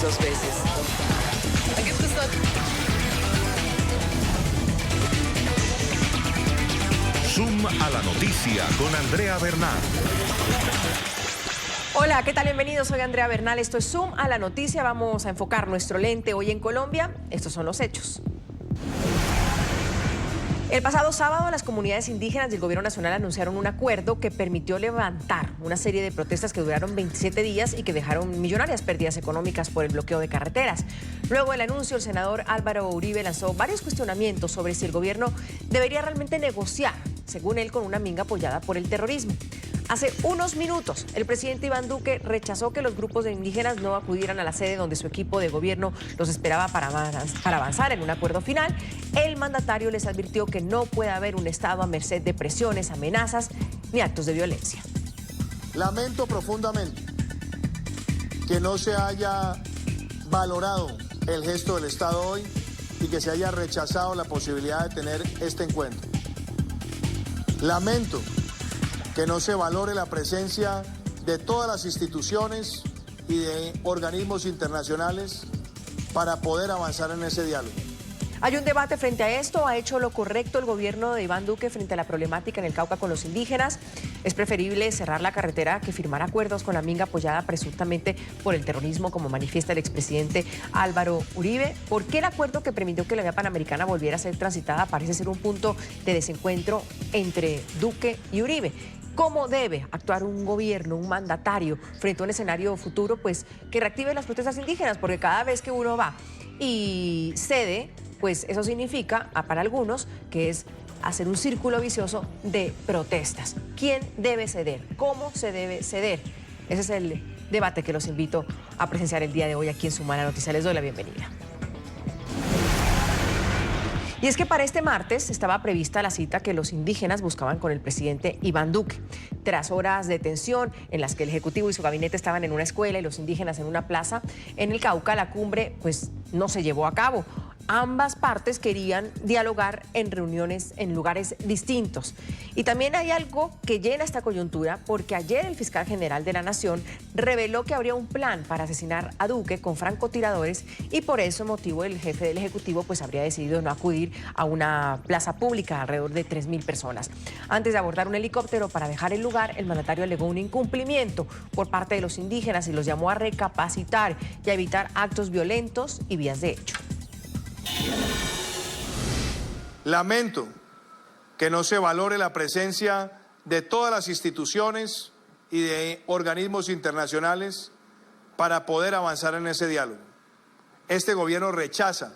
piensas dos veces. Aquí está. Zoom a la noticia con Andrea Bernal. Hola, ¿qué tal? Bienvenidos, soy Andrea Bernal, esto es Zoom a la noticia. Vamos a enfocar nuestro lente hoy en Colombia. Estos son los hechos. El pasado sábado, las comunidades indígenas y el gobierno nacional anunciaron un acuerdo que permitió levantar una serie de protestas que duraron 27 días y que dejaron millonarias pérdidas económicas por el bloqueo de carreteras. Luego del anuncio, el senador Álvaro Uribe lanzó varios cuestionamientos sobre si el gobierno debería realmente negociar, según él, con una minga apoyada por el terrorismo. Hace unos minutos, el presidente Iván Duque rechazó que los grupos de indígenas no acudieran a la sede donde su equipo de gobierno los esperaba para avanzar en un acuerdo final. El mandatario les advirtió que no puede haber un Estado a merced de presiones, amenazas ni actos de violencia. Lamento profundamente que no se haya valorado el gesto del Estado hoy y que se haya rechazado la posibilidad de tener este encuentro. Lamento que no se valore la presencia de todas las instituciones y de organismos internacionales para poder avanzar en ese diálogo. Hay un debate frente a esto. ¿Ha hecho lo correcto el gobierno de Iván Duque frente a la problemática en el Cauca con los indígenas? ¿Es preferible cerrar la carretera que firmar acuerdos con la minga apoyada presuntamente por el terrorismo, como manifiesta el expresidente Álvaro Uribe? ¿Por qué el acuerdo que permitió que la vía panamericana volviera a ser transitada parece ser un punto de desencuentro entre Duque y Uribe? ¿Cómo debe actuar un gobierno, un mandatario, frente a un escenario futuro pues, que reactive las protestas indígenas? Porque cada vez que uno va y cede, pues eso significa, para algunos, que es hacer un círculo vicioso de protestas. ¿Quién debe ceder? ¿Cómo se debe ceder? Ese es el debate que los invito a presenciar el día de hoy aquí en Zoom a la Noticia. Les doy la bienvenida. Y es que para este martes estaba prevista la cita que los indígenas buscaban con el presidente Iván Duque. Tras horas de tensión en las que el Ejecutivo y su gabinete estaban en una escuela y los indígenas en una plaza en el Cauca, la cumbre pues no se llevó a cabo. Ambas partes querían dialogar en reuniones en lugares distintos. Y también hay algo que llena esta coyuntura, porque ayer el fiscal general de la Nación reveló que habría un plan para asesinar a Duque con francotiradores y por ese motivo el jefe del Ejecutivo pues habría decidido no acudir a una plaza pública de alrededor de 3.000 personas. Antes de abordar un helicóptero para dejar el lugar, el mandatario alegó un incumplimiento por parte de los indígenas y los llamó a recapacitar y a evitar actos violentos y vías de hecho. Lamento que no se valore la presencia de todas las instituciones y de organismos internacionales para poder avanzar en ese diálogo. Este gobierno rechaza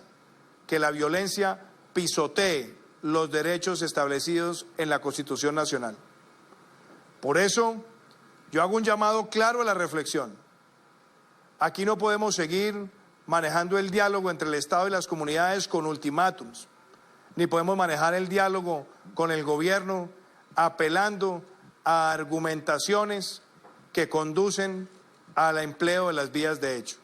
que la violencia pisotee los derechos establecidos en la Constitución Nacional. Por eso, yo hago un llamado claro a la reflexión. Aquí no podemos seguir manejando el diálogo entre el Estado y las comunidades con ultimátums, ni podemos manejar el diálogo con el gobierno apelando a argumentaciones que conducen al empleo de las vías de hecho.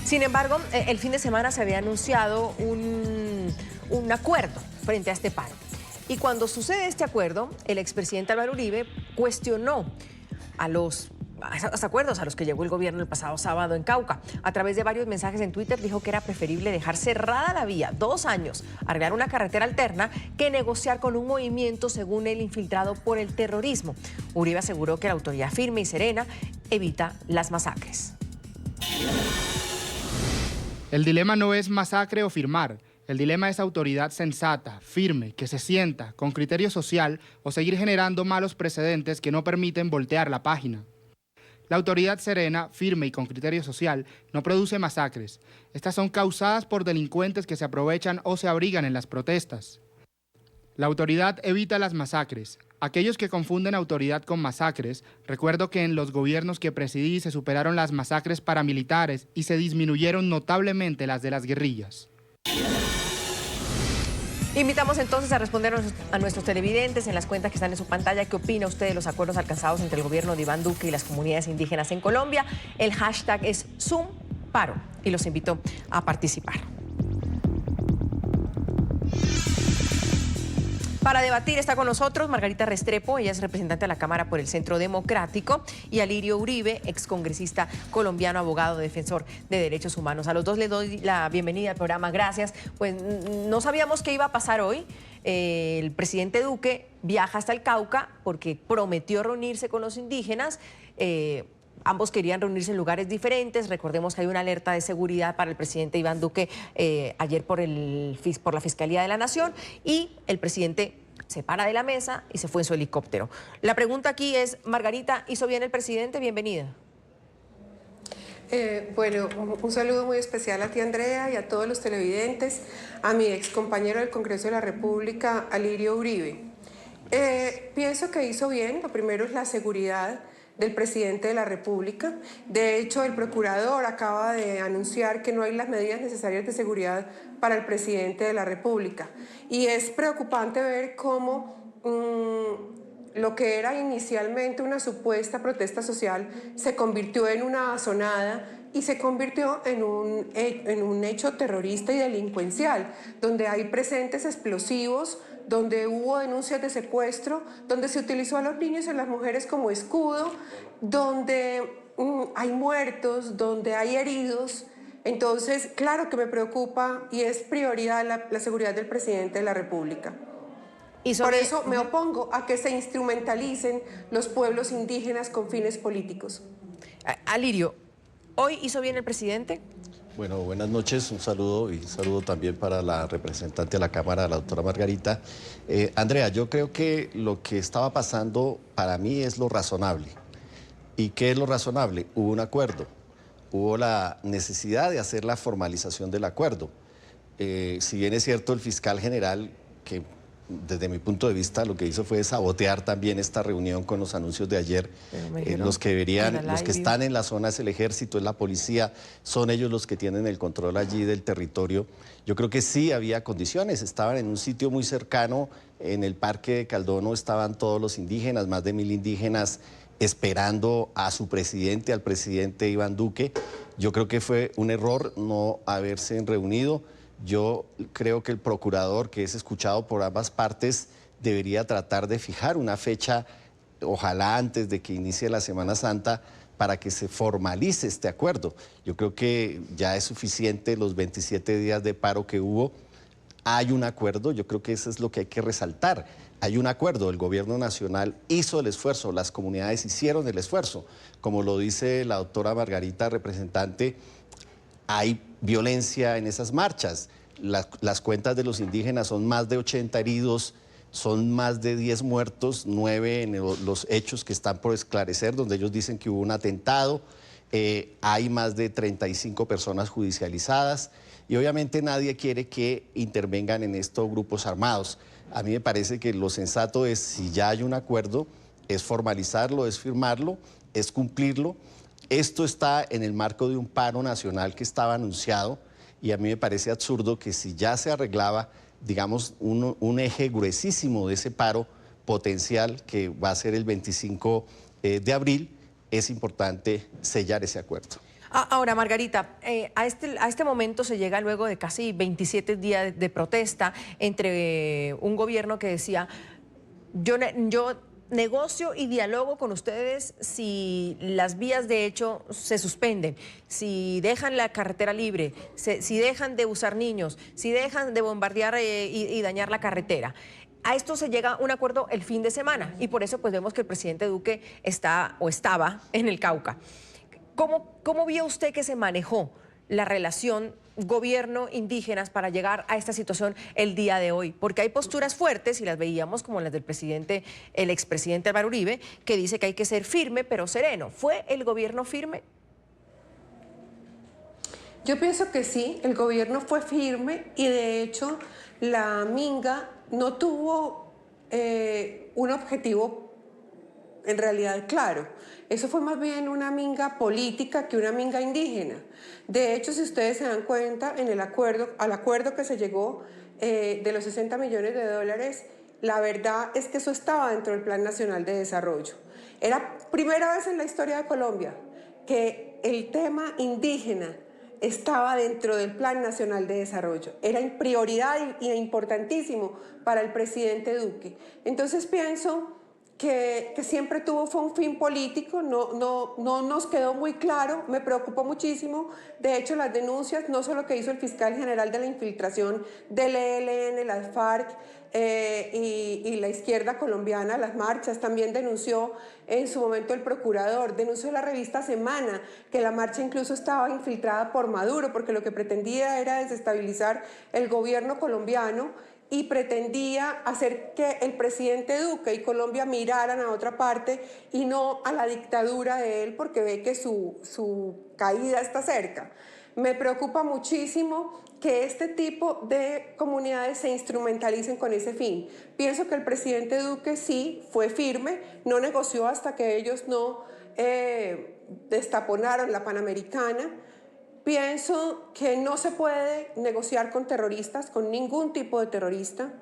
Sin embargo, el fin de semana se había anunciado un acuerdo frente a este paro. Y cuando sucede este acuerdo, el expresidente Álvaro Uribe cuestionó a los acuerdos a los que llegó el gobierno el pasado sábado en Cauca. A través de varios mensajes en Twitter dijo que era preferible dejar cerrada la vía 2 años, arreglar una carretera alterna, que negociar con un movimiento, según él, infiltrado por el terrorismo. Uribe aseguró que la autoridad firme y serena evita las masacres. El dilema no es masacre o firmar. El dilema es autoridad sensata, firme, que se sienta, con criterio social, o seguir generando malos precedentes que no permiten voltear la página. La autoridad serena, firme y con criterio social no produce masacres. Estas son causadas por delincuentes que se aprovechan o se abrigan en las protestas. La autoridad evita las masacres. Aquellos que confunden autoridad con masacres, recuerdo que en los gobiernos que presidí se superaron las masacres paramilitares y se disminuyeron notablemente las de las guerrillas. Invitamos entonces a responder a nuestros televidentes en las cuentas que están en su pantalla. ¿Qué opina usted de los acuerdos alcanzados entre el gobierno de Iván Duque y las comunidades indígenas en Colombia? El hashtag es #ZoomParo y los invito a participar. Para debatir está con nosotros Margarita Restrepo, ella es representante de la Cámara por el Centro Democrático, y Alirio Uribe, excongresista colombiano, abogado, defensor de derechos humanos. A los dos les doy la bienvenida al programa, gracias. Pues no sabíamos qué iba a pasar hoy. El presidente Duque viaja hasta el Cauca porque prometió reunirse con los indígenas. Ambos querían reunirse en lugares diferentes. Recordemos que hay una alerta de seguridad para el presidente Iván Duque ayer por la Fiscalía de la Nación, y el presidente se para de la mesa y se fue en su helicóptero. La pregunta aquí es, Margarita, ¿hizo bien el presidente? Bienvenida. Bueno, un saludo muy especial a ti, Andrea, y a todos los televidentes, a mi ex compañero del Congreso de la República, Alirio Uribe. Pienso que hizo bien. Lo primero es la seguridad del presidente de la República. De hecho, el procurador acaba de anunciar que no hay las medidas necesarias de seguridad para el presidente de la República. Y es preocupante ver cómo lo que era inicialmente una supuesta protesta social se convirtió en una asonada y se convirtió en un hecho terrorista y delincuencial, donde hay presentes explosivos, donde hubo denuncias de secuestro, donde se utilizó a los niños y a las mujeres como escudo, donde hay muertos, donde hay heridos. Entonces, claro que me preocupa y es prioridad la seguridad del presidente de la República. Por eso me opongo a que se instrumentalicen los pueblos indígenas con fines políticos. Alirio, ¿hoy hizo bien el presidente? Bueno, buenas noches, un saludo y un saludo también para la representante de la Cámara, la doctora Margarita. Andrea, yo creo que lo que estaba pasando para mí es lo razonable. ¿Y qué es lo razonable? Hubo un acuerdo, hubo la necesidad de hacer la formalización del acuerdo. Si bien es cierto, el fiscal general, que desde mi punto de vista lo que hizo fue sabotear también esta reunión con los anuncios de ayer. Los que están en la zona es el ejército, es la policía, son ellos los que tienen el control allí del territorio. Yo creo que sí había condiciones, estaban en un sitio muy cercano, en el Parque de Caldono estaban todos los indígenas, más de 1000 indígenas esperando a su presidente, al presidente Iván Duque. Yo creo que fue un error no haberse reunido. Yo creo que el procurador, que es escuchado por ambas partes, debería tratar de fijar una fecha, ojalá antes de que inicie la Semana Santa, para que se formalice este acuerdo. Yo creo que ya es suficiente los 27 días de paro que hubo. Hay un acuerdo, yo creo que eso es lo que hay que resaltar. Hay un acuerdo, el gobierno nacional hizo el esfuerzo, las comunidades hicieron el esfuerzo. Como lo dice la doctora Margarita, representante, hay violencia en esas marchas. Las cuentas de los indígenas son más de 80 heridos, son más de 10 muertos, 9 en los hechos que están por esclarecer, donde ellos dicen que hubo un atentado. Hay más de 35 personas judicializadas y obviamente nadie quiere que intervengan en estos grupos armados. A mí me parece que lo sensato es, si ya hay un acuerdo, es formalizarlo, es firmarlo, es cumplirlo. Esto está en el marco de un paro nacional que estaba anunciado y a mí me parece absurdo que si ya se arreglaba, digamos, un eje gruesísimo de ese paro potencial que va a ser el 25 de abril, es importante sellar ese acuerdo. Ahora, Margarita, a este momento se llega luego de casi 27 días de protesta entre un gobierno que decía, yo negocio y dialogo con ustedes si las vías de hecho se suspenden, si dejan la carretera libre, si dejan de usar niños, si dejan de bombardear y dañar la carretera. A esto se llega a un acuerdo el fin de semana y por eso pues vemos que el presidente Duque estaba en el Cauca. ¿Cómo vio usted que se manejó la relación gobierno-indígenas para llegar a esta situación el día de hoy? Porque hay posturas fuertes, y las veíamos como las del presidente, el expresidente Álvaro Uribe, que dice que hay que ser firme pero sereno. ¿Fue el gobierno firme? Yo pienso que sí, el gobierno fue firme y de hecho la minga no tuvo un objetivo en realidad claro. Eso fue más bien una minga política que una minga indígena. De hecho, si ustedes se dan cuenta, al acuerdo que se llegó de los 60 millones de dólares, la verdad es que eso estaba dentro del Plan Nacional de Desarrollo. Era primera vez en la historia de Colombia que el tema indígena estaba dentro del Plan Nacional de Desarrollo. Era prioridad y importantísimo para el presidente Duque. Entonces pienso que siempre fue un fin político, no nos quedó muy claro, me preocupó muchísimo. De hecho, las denuncias, no solo que hizo el fiscal general de la infiltración del ELN, las FARC y la izquierda colombiana, las marchas, también denunció en su momento el procurador, denunció la revista Semana, que la marcha incluso estaba infiltrada por Maduro, porque lo que pretendía era desestabilizar el gobierno colombiano y pretendía hacer que el presidente Duque y Colombia miraran a otra parte y no a la dictadura de él, porque ve que su caída está cerca. Me preocupa muchísimo que este tipo de comunidades se instrumentalicen con ese fin. Pienso que el presidente Duque sí fue firme, no negoció hasta que ellos no destaponaron la Panamericana. Pienso que no se puede negociar con terroristas, con ningún tipo de terrorista.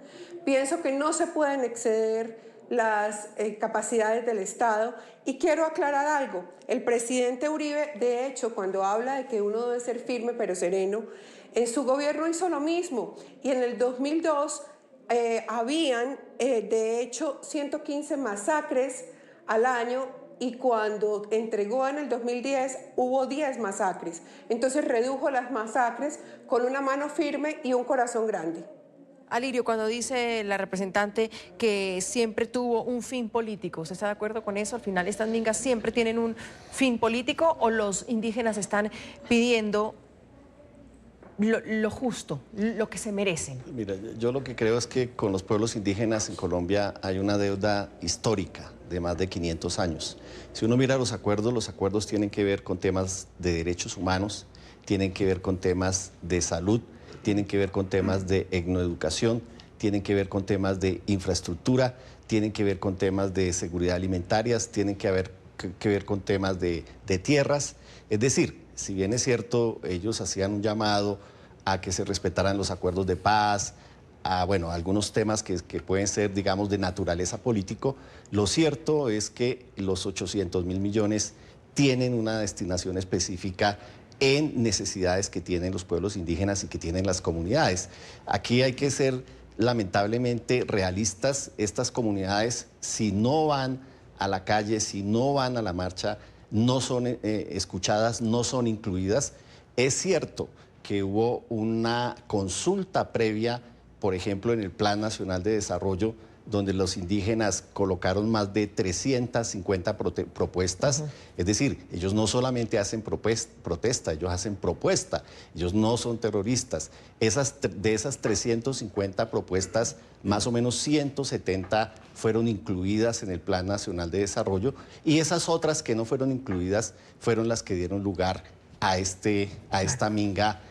Pienso que no se pueden exceder las capacidades del Estado. Y quiero aclarar algo. El presidente Uribe, de hecho, cuando habla de que uno debe ser firme pero sereno, en su gobierno hizo lo mismo. Y en el 2002 habían, de hecho, 115 masacres al año, y cuando entregó en el 2010 hubo 10 masacres. Entonces redujo las masacres con una mano firme y un corazón grande. Alirio, cuando dice la representante que siempre tuvo un fin político, ¿usted está de acuerdo con eso? Al final, ¿estas mingas siempre tienen un fin político o los indígenas están pidiendo lo justo, lo que se merecen? Mira, yo lo que creo es que con los pueblos indígenas en Colombia hay una deuda histórica de más de 500 años. Si uno mira los acuerdos tienen que ver con temas de derechos humanos, tienen que ver con temas de salud, tienen que ver con temas de etnoeducación, tienen que ver con temas de infraestructura, tienen que ver con temas de seguridad alimentarias, tienen que ver con temas de tierras. Es decir, si bien es cierto, ellos hacían un llamado a que se respetaran los acuerdos de paz, a algunos temas que pueden ser, digamos, de naturaleza político, lo cierto es que los 800.000 millones tienen una destinación específica en necesidades que tienen los pueblos indígenas y que tienen las comunidades. Aquí hay que ser lamentablemente realistas. Estas comunidades, si no van a la calle, si no van a la marcha, no son escuchadas, no son incluidas. Es cierto que hubo una consulta previa, por ejemplo, en el Plan Nacional de Desarrollo, donde los indígenas colocaron más de 350 propuestas. Es decir, ellos no solamente hacen protesta, ellos hacen propuesta, ellos no son terroristas. De esas 350 propuestas, más o menos 170 fueron incluidas en el Plan Nacional de Desarrollo, y esas otras que no fueron incluidas fueron las que dieron lugar a esta minga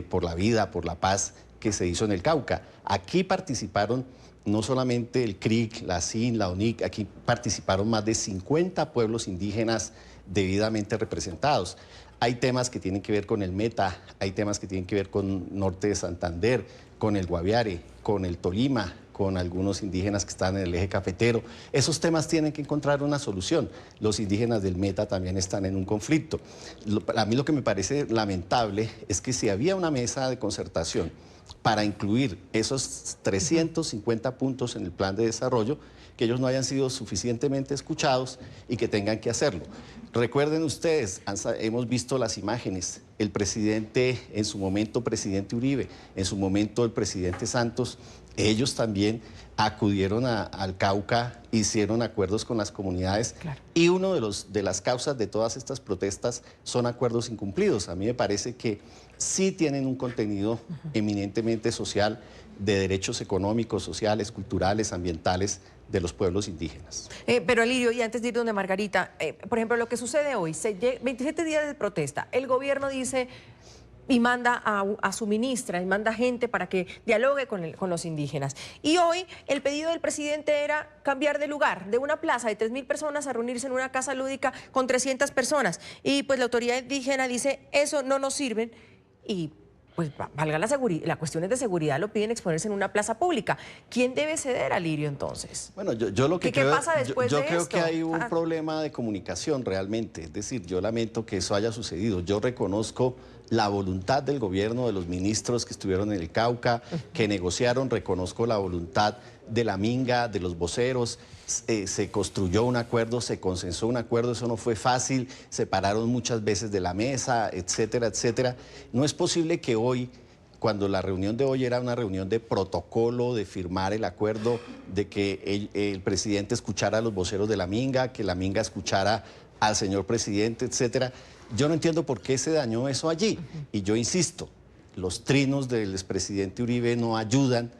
por la vida, por la paz, que se hizo en el Cauca. Aquí participaron no solamente el CRIC, la CIN, la ONIC, aquí participaron más de 50 pueblos indígenas debidamente representados. Hay temas que tienen que ver con el Meta, hay temas que tienen que ver con Norte de Santander, con el Guaviare, con el Tolima, con algunos indígenas que están en el eje cafetero. Esos temas tienen que encontrar una solución. Los indígenas del Meta también están en un conflicto. A mí lo que me parece lamentable es que si había una mesa de concertación para incluir esos 350 puntos en el plan de desarrollo, que ellos no hayan sido suficientemente escuchados y que tengan que hacerlo. Recuerden ustedes, hemos visto las imágenes, el presidente, en su momento presidente Uribe, en su momento el presidente Santos, ellos también acudieron al Cauca, hicieron acuerdos con las comunidades, claro. Y uno de las causas de todas estas protestas son acuerdos incumplidos. A mí me parece que sí tienen un contenido eminentemente social, de derechos económicos, sociales, culturales, ambientales de los pueblos indígenas. Pero Alirio, y antes de ir donde Margarita, por ejemplo, lo que sucede hoy, 27 días de protesta, el gobierno dice y manda a su ministra, y manda gente para que dialogue con los indígenas. Y hoy el pedido del presidente era cambiar de lugar, de una plaza de 3.000 personas a reunirse en una casa lúdica con 300 personas. Y pues la autoridad indígena dice, eso no nos sirve, y pues valga la cuestiones de seguridad, lo piden exponerse en una plaza pública. ¿Quién debe ceder, Alirio, entonces? Bueno, yo lo que ¿Qué pasa después de esto? Yo creo que hay un problema de comunicación realmente. Es decir, yo lamento que eso haya sucedido. Yo reconozco la voluntad del gobierno, de los ministros que estuvieron en el Cauca, que negociaron, reconozco la voluntad de la Minga, de los voceros, se construyó un acuerdo, se consensó un acuerdo, eso no fue fácil, se pararon muchas veces de la mesa, etcétera, etcétera. No es posible que hoy, cuando la reunión de hoy era una reunión de protocolo, de firmar el acuerdo, de que el presidente escuchara a los voceros de la Minga, que la Minga escuchara al señor presidente, etcétera. Yo no entiendo por qué se dañó eso allí. Y yo insisto, los trinos del expresidente Uribe no ayudan.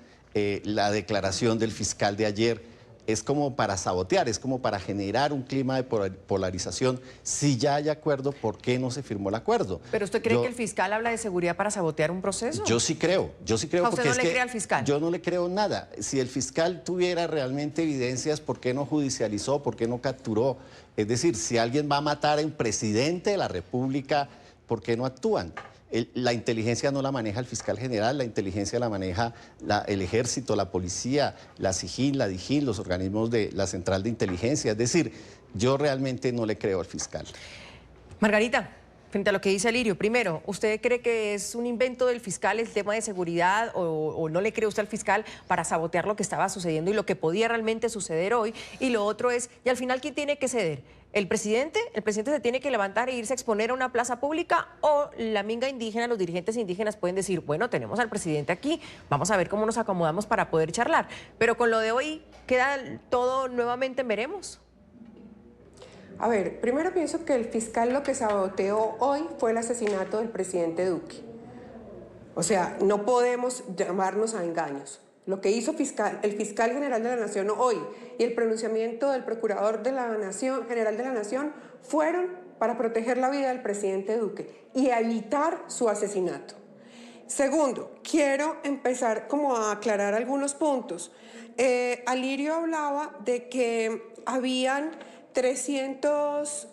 La declaración del fiscal de ayer es como para sabotear, es como para generar un clima de polarización. Si ya hay acuerdo, ¿por qué no se firmó el acuerdo? ¿Pero usted cree que el fiscal habla de seguridad para sabotear un proceso? Yo sí creo. ¿A usted no le cree al fiscal? Yo no le creo nada. Si el fiscal tuviera realmente evidencias, ¿por qué no judicializó? ¿Por qué no capturó? Es decir, si alguien va a matar a un presidente de la República, ¿por qué no actúan? La inteligencia no la maneja el fiscal general, la inteligencia la maneja el ejército, la policía, la SIJIN, la DIJÍN, los organismos de la central de inteligencia. Es decir, yo realmente no le creo al fiscal. Margarita, frente a lo que dice Alirio, primero, ¿usted cree que es un invento del fiscal el tema de seguridad o no le cree usted al fiscal para sabotear lo que estaba sucediendo y lo que podía realmente suceder hoy? Y lo otro es, ¿y al final quién tiene que ceder? ¿El presidente? ¿El presidente se tiene que levantar e irse a exponer a una plaza pública? ¿O la minga indígena, los dirigentes indígenas pueden decir, bueno, tenemos al presidente aquí, vamos a ver cómo nos acomodamos para poder charlar? Pero con lo de hoy, ¿queda todo nuevamente en veremos? A ver, primero pienso que el fiscal lo que saboteó hoy fue el asesinato del presidente Duque. O sea, no podemos llamarnos a engaños. Lo que hizo el fiscal general de la Nación hoy y el pronunciamiento del procurador de la Nación, general de la Nación, fueron para proteger la vida del presidente Duque y evitar su asesinato. Segundo, quiero empezar como a aclarar algunos puntos. Alirio hablaba de que habían 300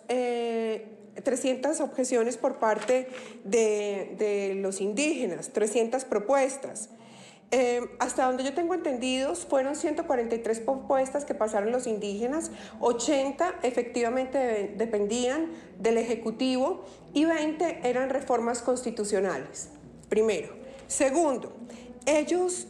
objeciones por parte de los indígenas, 300 propuestas. Hasta donde yo tengo entendidos, fueron 143 propuestas que pasaron los indígenas, 80 efectivamente dependían del Ejecutivo y 20 eran reformas constitucionales, primero. Segundo, ellos,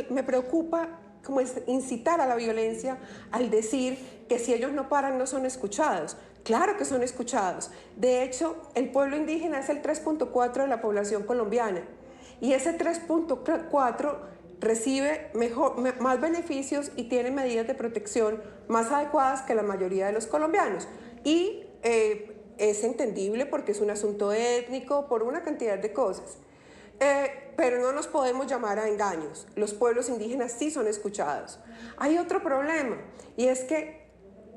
me preocupa como es incitar a la violencia al decir que si ellos no paran no son escuchados. Claro que son escuchados. De hecho, el pueblo indígena es el 3.4 de la población colombiana y ese 3.4 recibe más beneficios y tiene medidas de protección más adecuadas que la mayoría de los colombianos. Y es entendible porque es un asunto étnico, por una cantidad de cosas. Pero no nos podemos llamar a engaños. Los pueblos indígenas sí son escuchados. Hay otro problema y es que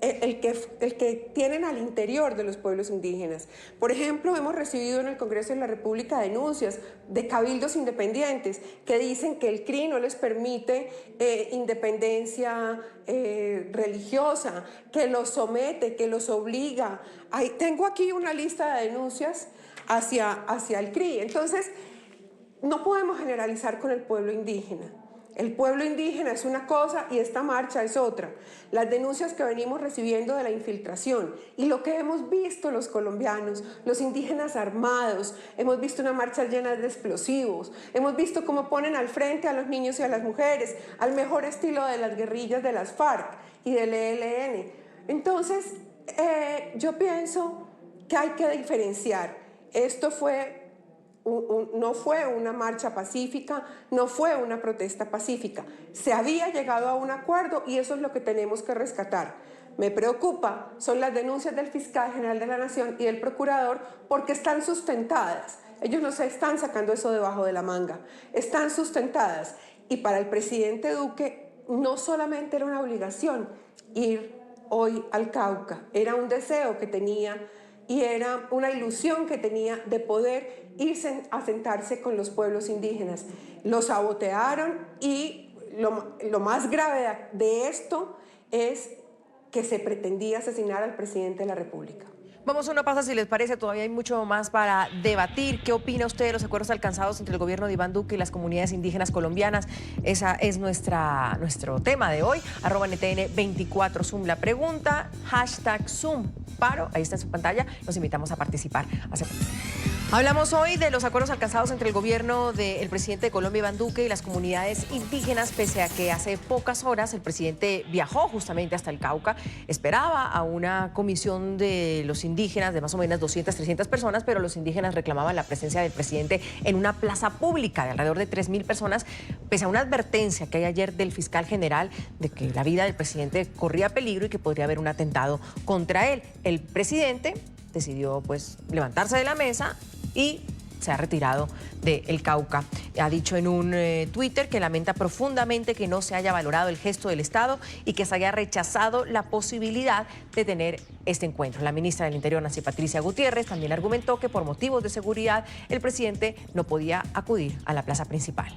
el que tienen al interior de los pueblos indígenas. Por ejemplo, hemos recibido en el Congreso de la República denuncias de cabildos independientes que dicen que el CRI no les permite independencia religiosa, que los somete, que los obliga. Tengo aquí una lista de denuncias hacia el CRI. Entonces, no podemos generalizar con el pueblo indígena. El pueblo indígena es una cosa y esta marcha es otra. Las denuncias que venimos recibiendo de la infiltración y lo que hemos visto los colombianos, los indígenas armados, hemos visto una marcha llena de explosivos, hemos visto cómo ponen al frente a los niños y a las mujeres, al mejor estilo de las guerrillas de las FARC y del ELN. Entonces, yo pienso que hay que diferenciar. Esto no fue una marcha pacífica, no fue una protesta pacífica. Se había llegado a un acuerdo y eso es lo que tenemos que rescatar. Me preocupa, son las denuncias del fiscal general de la Nación y del procurador porque están sustentadas. Ellos no se están sacando eso debajo de la manga, están sustentadas. Y para el presidente Duque no solamente era una obligación ir hoy al Cauca, era un deseo que tenía y era una ilusión que tenía de poder irse a sentarse con los pueblos indígenas. Lo sabotearon y lo más grave de esto es que se pretendía asesinar al presidente de la República. Vamos a una pausa si les parece, todavía hay mucho más para debatir. ¿Qué opina usted de los acuerdos alcanzados entre el gobierno de Iván Duque y las comunidades indígenas colombianas? Esa es nuestro tema de hoy. @NTN24 Zoom la pregunta, #Zoom paro, ahí está en su pantalla, los invitamos a participar. Hablamos hoy de los acuerdos alcanzados entre el gobierno del presidente de Colombia, Iván Duque, y las comunidades indígenas, pese a que hace pocas horas el presidente viajó justamente hasta el Cauca, esperaba a una comisión de los indígenas de más o menos 200, 300 personas, pero los indígenas reclamaban la presencia del presidente en una plaza pública de alrededor de 3.000 personas, pese a una advertencia que hay ayer del fiscal general de que la vida del presidente corría peligro y que podría haber un atentado contra él. El presidente decidió pues levantarse de la mesa y se ha retirado del Cauca. Ha dicho en un Twitter que lamenta profundamente que no se haya valorado el gesto del Estado y que se haya rechazado la posibilidad de tener este encuentro. La ministra del Interior, Nancy Patricia Gutiérrez, también argumentó que por motivos de seguridad el presidente no podía acudir a la plaza principal.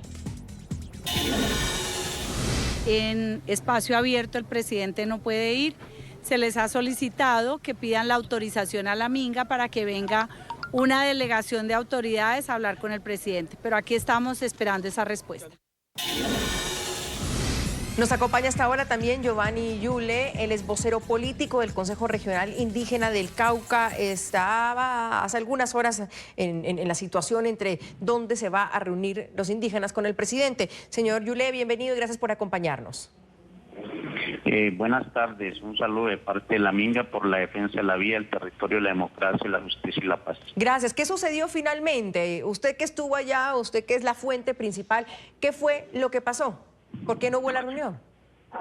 En espacio abierto el presidente no puede ir. Se les ha solicitado que pidan la autorización a la Minga para que venga una delegación de autoridades a hablar con el presidente, pero aquí estamos esperando esa respuesta. Nos acompaña hasta ahora también Giovanni Yule, él es vocero político del Consejo Regional Indígena del Cauca. Estaba hace algunas horas en la situación entre dónde se va a reunir los indígenas con el presidente. Señor Yule, bienvenido y gracias por acompañarnos. Buenas tardes, un saludo de parte de la Minga por la defensa de la vida, el territorio, la democracia, la justicia y la paz. Gracias. ¿Qué sucedió finalmente? Usted que estuvo allá, usted que es la fuente principal, ¿qué fue lo que pasó? ¿Por qué no hubo la reunión?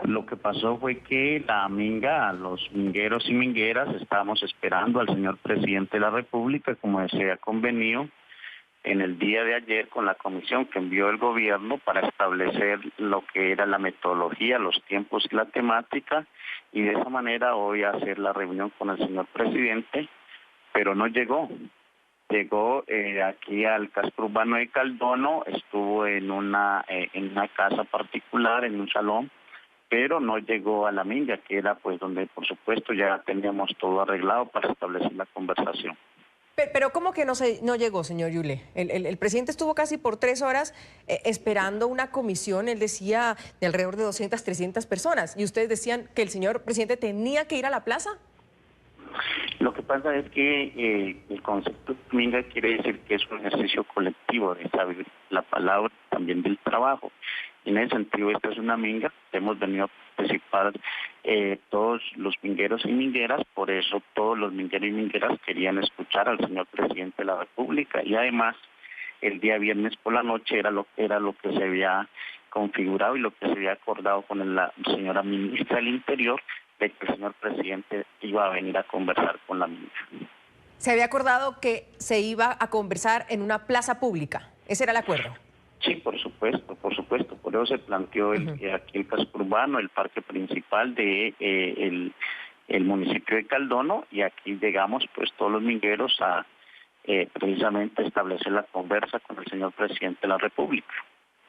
Lo que pasó fue que la Minga, los mingueros y mingueras, estábamos esperando al señor presidente de la República, como se había convenido en el día de ayer con la comisión que envió el gobierno para establecer lo que era la metodología, los tiempos y la temática, y de esa manera hoy hacer la reunión con el señor presidente, pero no llegó. Llegó aquí al casco urbano de Caldono, estuvo en una casa particular, en un salón, pero no llegó a la Minga, que era pues donde por supuesto ya teníamos todo arreglado para establecer la conversación. Pero ¿cómo que no llegó, señor Yule? El presidente estuvo casi por 3 horas esperando una comisión, él decía de alrededor de 200, 300 personas, y ustedes decían que el señor presidente tenía que ir a la plaza. Lo que pasa es que el concepto de Minga quiere decir que es un ejercicio colectivo de saber la palabra, también del trabajo. En ese sentido, esta es una Minga, hemos venido a participar todos los mingueros y mingueras, por eso todos los mingueros y mingueras querían escuchar al señor presidente de la República, y además el día viernes por la noche era lo que se había configurado y lo que se había acordado con la señora ministra del Interior, de que el señor presidente iba a venir a conversar con la Minga. Se había acordado que se iba a conversar en una plaza pública, ese era el acuerdo. Sí, por supuesto, por eso se planteó aquí el casco urbano, el parque principal de el municipio de Caldono, y aquí llegamos pues todos los mingueros a precisamente establecer la conversa con el señor presidente de la República.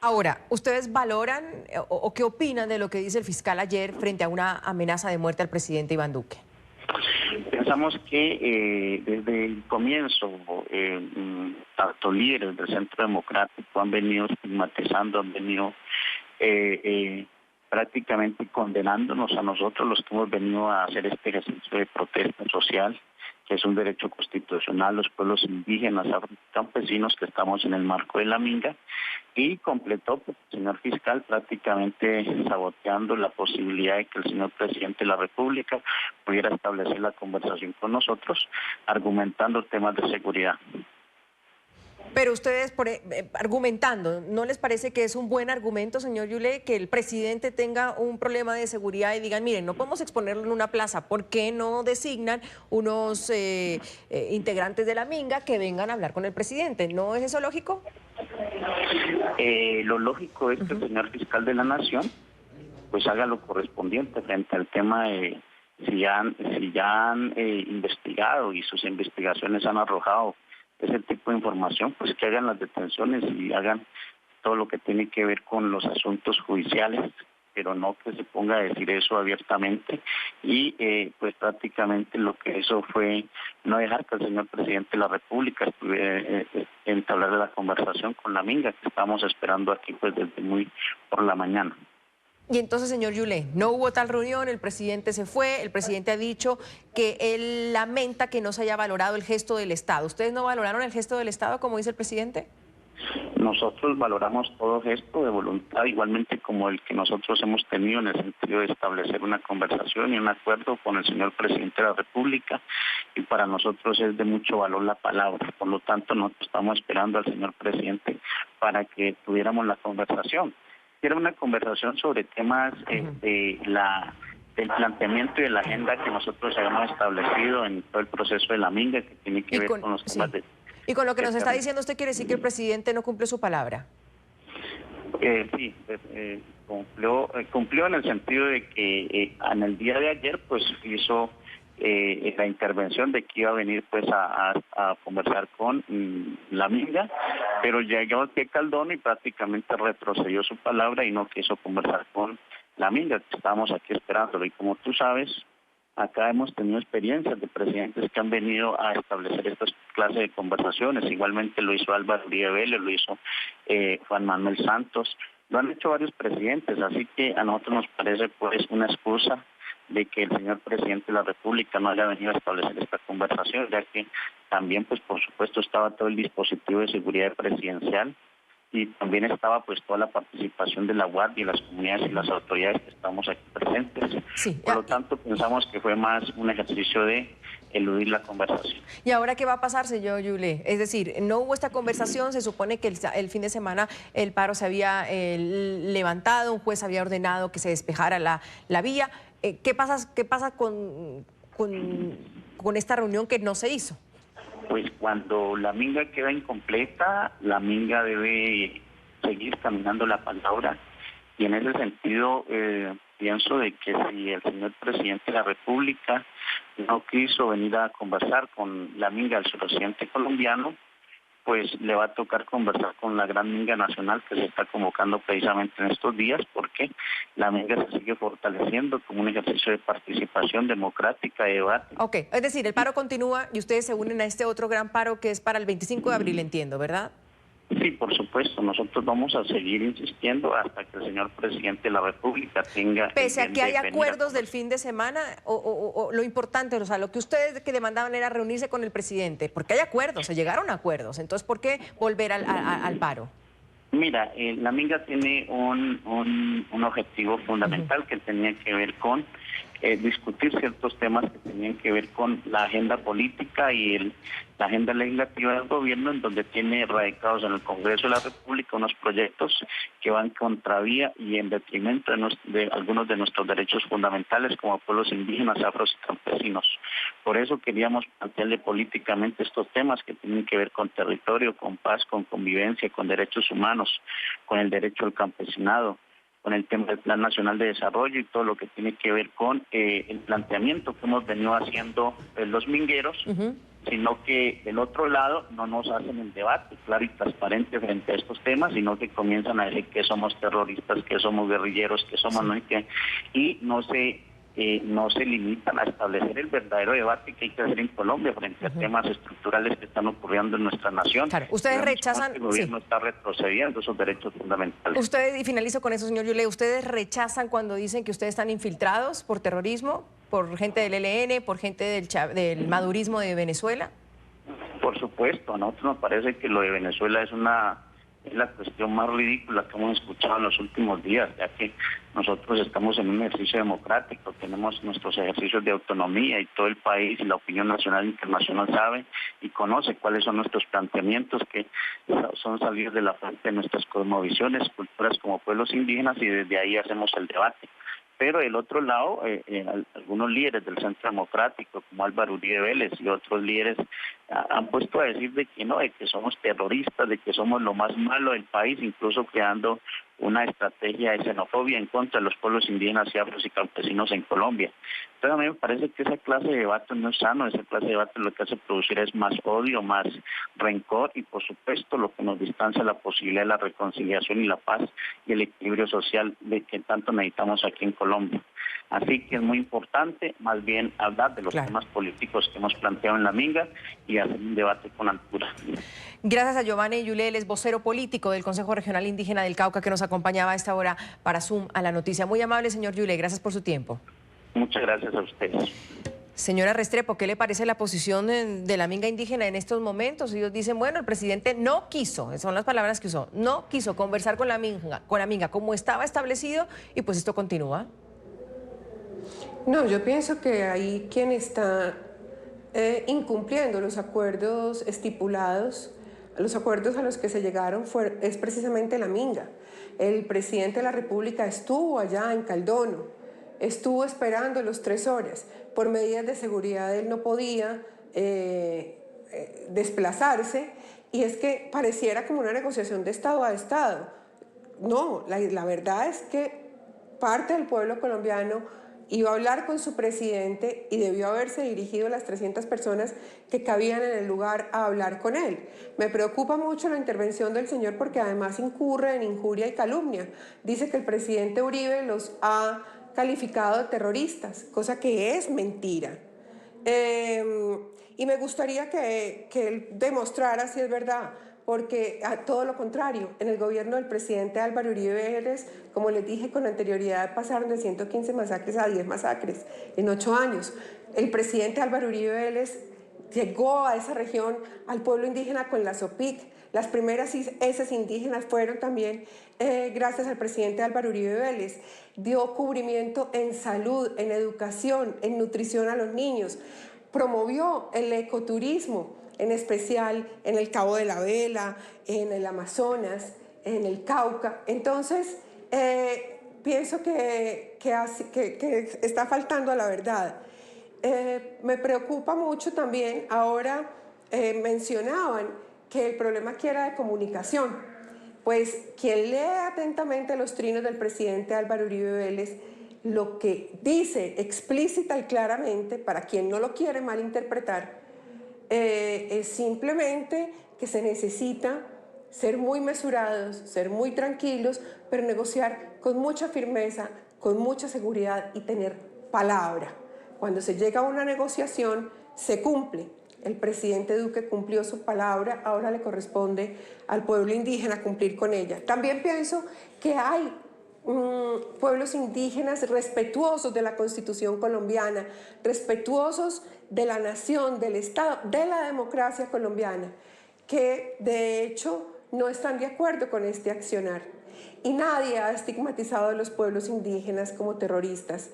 Ahora, ¿ustedes valoran o qué opinan de lo que dice el fiscal ayer frente a una amenaza de muerte al presidente Iván Duque? Pensamos que desde el comienzo, tanto líderes del Centro Democrático han venido estigmatizando, han venido prácticamente condenándonos a nosotros, los que hemos venido a hacer este ejercicio de protesta social, que es un derecho constitucional, los pueblos indígenas, campesinos que estamos en el marco de la Minga, y completó pues, el señor fiscal prácticamente saboteando la posibilidad de que el señor presidente de la República pudiera establecer la conversación con nosotros, argumentando temas de seguridad. Pero ustedes, argumentando, ¿no les parece que es un buen argumento, señor Yule, que el presidente tenga un problema de seguridad y digan, miren, no podemos exponerlo en una plaza, ¿por qué no designan unos integrantes de la Minga que vengan a hablar con el presidente? ¿No es eso lógico? Lo lógico es que el señor fiscal de la Nación pues haga lo correspondiente frente al tema de si ya han investigado y sus investigaciones han arrojado ese tipo de información, pues que hagan las detenciones y hagan todo lo que tiene que ver con los asuntos judiciales pero no que se ponga a decir eso abiertamente, y pues prácticamente lo que hizo fue no dejar que el señor presidente de la República entablar la conversación con la minga, que estamos esperando aquí pues desde muy por la mañana. Y entonces, señor Yulé, no hubo tal reunión, el presidente se fue, el presidente ha dicho que él lamenta que no se haya valorado el gesto del Estado. ¿Ustedes no valoraron el gesto del Estado, como dice el presidente? Nosotros valoramos todo gesto de voluntad, igualmente como el que nosotros hemos tenido en el sentido de establecer una conversación y un acuerdo con el señor presidente de la República, y para nosotros es de mucho valor la palabra. Por lo tanto, nosotros estamos esperando al señor presidente para que tuviéramos la conversación. Era una conversación sobre temas del planteamiento y de la agenda que nosotros habíamos establecido en todo el proceso de la minga, que tiene que ver con los temas de... Y con lo que nos está diciendo, ¿usted quiere decir que el presidente no cumple su palabra? Sí, cumplió en el sentido de que en el día de ayer pues hizo la intervención de que iba a venir pues a conversar con la minga, pero llegó aquí Caldono y prácticamente retrocedió su palabra y no quiso conversar con la minga. Estábamos aquí esperándolo, y como tú sabes, acá hemos tenido experiencias de presidentes que han venido a establecer estas clases de conversaciones. Igualmente lo hizo Álvaro Uribe Vélez, lo hizo Juan Manuel Santos, lo han hecho varios presidentes, así que a nosotros nos parece pues una excusa de que el señor presidente de la República no haya venido a establecer esta conversación, ya que también pues por supuesto estaba todo el dispositivo de seguridad presidencial, y también estaba pues toda la participación de la Guardia y las comunidades y las autoridades que estamos aquí presentes. Sí. Por lo tanto, pensamos que fue más un ejercicio de eludir la conversación. ¿Y ahora qué va a pasar, señor Yulé? Es decir, no hubo esta conversación, se supone que el fin de semana el paro se había levantado, un juez había ordenado que se despejara la vía. ¿Qué pasa con esta reunión que no se hizo? Pues cuando la minga queda incompleta, la minga debe seguir caminando la palabra, y en ese sentido pienso de que si el señor presidente de la República no quiso venir a conversar con la minga del suroccidente colombiano, pues le va a tocar conversar con la gran minga nacional que se está convocando precisamente en estos días, porque la minga se sigue fortaleciendo como un ejercicio de participación democrática, de debate. Ok, es decir, el paro continúa y ustedes se unen a este otro gran paro que es para el 25 de abril, entiendo, ¿verdad? Sí, por supuesto, nosotros vamos a seguir insistiendo hasta que el señor presidente de la República tenga... Pese a que hay acuerdos del fin de semana, o lo importante, o sea, lo que ustedes que demandaban era reunirse con el presidente, porque hay acuerdos, se llegaron a acuerdos, entonces ¿por qué volver al paro? Mira, la minga tiene un objetivo fundamental que tenía que ver con discutir ciertos temas que tenían que ver con la agenda política y la agenda legislativa del gobierno, en donde tiene radicados en el Congreso de la República unos proyectos que van contravía y en detrimento de algunos de nuestros derechos fundamentales como pueblos indígenas, afros y campesinos. Por eso queríamos plantearle políticamente estos temas que tienen que ver con territorio, con paz, con convivencia, con derechos humanos, con el derecho al campesinado, con el tema del Plan Nacional de Desarrollo y todo lo que tiene que ver con el planteamiento que hemos venido haciendo los mingueros, sino que del otro lado no nos hacen el debate claro y transparente frente a estos temas, sino que comienzan a decir que somos terroristas, que somos guerrilleros, que somos y no se limitan a establecer el verdadero debate que hay que hacer en Colombia frente a temas estructurales que están ocurriendo en nuestra nación. Claro, ustedes rechazan... El gobierno está retrocediendo esos derechos fundamentales. Ustedes, y finalizo con eso, señor Yulé, ¿ustedes rechazan cuando dicen que ustedes están infiltrados por terrorismo, por gente del ELN, por gente del madurismo de Venezuela? Por supuesto, a nosotros nos parece que lo de Venezuela es la cuestión más ridícula que hemos escuchado en los últimos días, ya que nosotros estamos en un ejercicio democrático, tenemos nuestros ejercicios de autonomía y todo el país y la opinión nacional e internacional sabe y conoce cuáles son nuestros planteamientos, que son salir de la frente de nuestras cosmovisiones, culturas como pueblos indígenas, y desde ahí hacemos el debate. Pero del otro lado, algunos líderes del Centro Democrático, como Álvaro Uribe Vélez y otros líderes, han puesto a decir de que no, de que somos terroristas, de que somos lo más malo del país, incluso creando una estrategia de xenofobia en contra de los pueblos indígenas y afros y campesinos en Colombia. Entonces a mí me parece que esa clase de debate no es sano, esa clase de debate lo que hace producir es más odio, más rencor y por supuesto lo que nos distancia la posibilidad de la reconciliación y la paz y el equilibrio social de que tanto necesitamos aquí en Colombia. Así que es muy importante más bien hablar de los temas políticos que hemos planteado en la Minga y hacer un debate con altura. Gracias a Giovanni Yulel, es vocero político del Consejo Regional Indígena del Cauca, que nos acompañaba a esta hora para Zoom a la noticia. Muy amable, señor Yulel, gracias por su tiempo. Muchas gracias a ustedes. Señora Restrepo, ¿qué le parece la posición de la Minga indígena en estos momentos? Ellos dicen, bueno, el presidente no quiso, son las palabras que usó, no quiso conversar con la Minga como estaba establecido y pues esto continúa. No, yo pienso que ahí quien está incumpliendo los acuerdos estipulados, los acuerdos a los que se llegaron es precisamente la Minga. El presidente de la República estuvo allá en Caldono, estuvo esperando los 3 horas. Por medidas de seguridad él no podía desplazarse y es que pareciera como una negociación de Estado a Estado. No, la verdad es que parte del pueblo colombiano iba a hablar con su presidente y debió haberse dirigido a las 300 personas que cabían en el lugar a hablar con él. Me preocupa mucho la intervención del señor porque además incurre en injuria y calumnia. Dice que el presidente Uribe los ha calificado de terroristas, cosa que es mentira. Y me gustaría que él demostrara si es verdad, porque a todo lo contrario, en el gobierno del presidente Álvaro Uribe Vélez, como les dije con anterioridad, pasaron de 115 masacres a 10 masacres en 8 años. El presidente Álvaro Uribe Vélez llegó a esa región, al pueblo indígena con la SOPIC. Las primeras heces indígenas fueron también gracias al presidente Álvaro Uribe Vélez. Dio cubrimiento en salud, en educación, en nutrición a los niños. Promovió el ecoturismo, en especial en el Cabo de la Vela, en el Amazonas, en el Cauca. Entonces, pienso que está faltando a la verdad. Me preocupa mucho también, ahora mencionaban que el aquí era de comunicación. Pues quien lee atentamente los trinos del presidente Álvaro Uribe Vélez, lo que dice explícita y claramente, para quien no lo quiere malinterpretar, es simplemente que se necesita ser muy mesurados, ser muy tranquilos, pero negociar con mucha firmeza, con mucha seguridad y tener palabra. Cuando se llega a una negociación, se cumple. El presidente Duque cumplió su palabra, ahora le corresponde al pueblo indígena cumplir con ella. También pienso que hay pueblos indígenas respetuosos de la Constitución colombiana, respetuosos de la nación, del Estado, de la democracia colombiana, que de hecho no están de acuerdo con este accionar. Y nadie ha estigmatizado a los pueblos indígenas como terroristas.